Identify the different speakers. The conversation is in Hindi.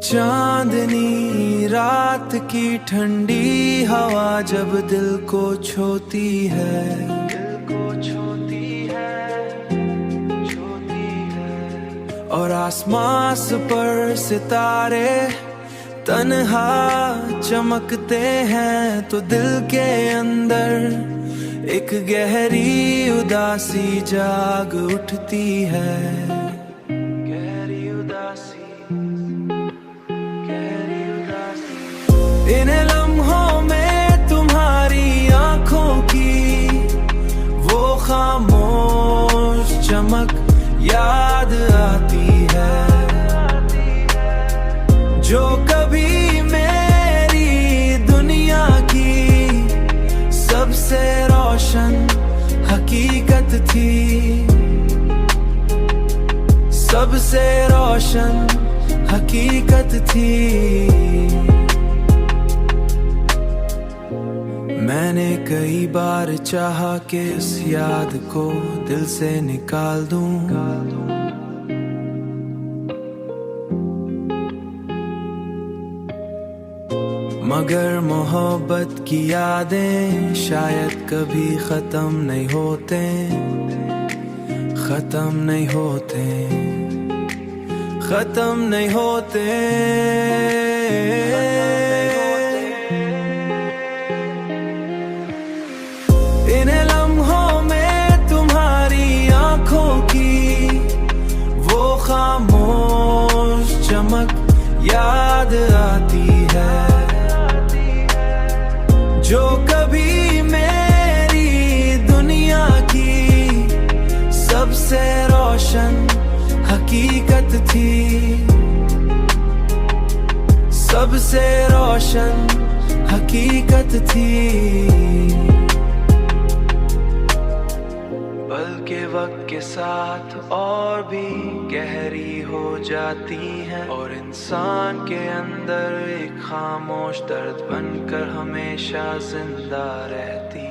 Speaker 1: चांदनी रात की ठंडी हवा जब दिल को छूती है, और आसमां पर सितारे तन्हा चमकते हैं, तो दिल के अंदर एक गहरी उदासी जाग उठती है। इन लम्हों में तुम्हारी आंखों की वो खामोश चमक याद आती है, जो कभी मेरी दुनिया की सबसे रोशन हकीकत थी, सबसे रोशन हकीकत थी। मैंने कई बार चाहा कि इस याद को दिल से निकाल दूं, मगर मोहब्बत की यादें शायद कभी खत्म नहीं होते, खत्म नहीं होते, खत्म नहीं होते। इन लम्हों में तुम्हारी आंखों की वो खामोश चमक याद आती है, जो कभी मेरी दुनिया की सबसे रोशन हकीकत थी, सबसे रोशन हकीकत थी। बल्कि वक्त के साथ और भी गहरी हो जाती हैं, और इंसान के अंदर एक खामोश दर्द बनकर हमेशा जिंदा रहती